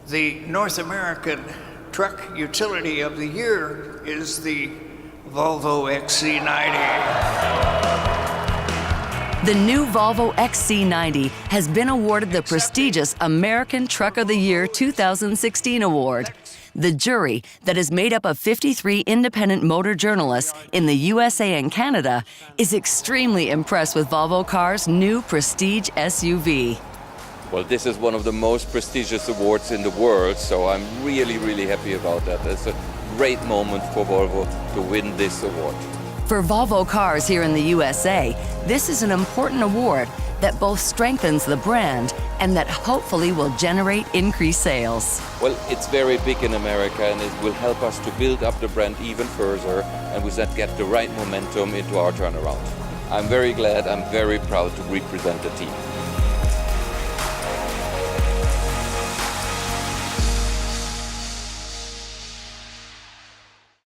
The North American Truck Utility of the Year is the Volvo XC90. The new Volvo XC90 has been awarded the prestigious American Truck of the Year 2016 award. The jury, that is made up of 53 independent motor journalists in the USA and Canada, is extremely impressed with Volvo Cars' new Prestige SUV. Well, this is one of the most prestigious awards in the world, so I'm really, really happy about that. It's a great moment for Volvo to win this award. For Volvo Cars here in the USA, this is an important award that both strengthens the brand and that hopefully will generate increased sales. Well, it's very big in America and it will help us to build up the brand even further and with that get the right momentum into our turnaround. I'm very glad, I'm very proud to represent the team.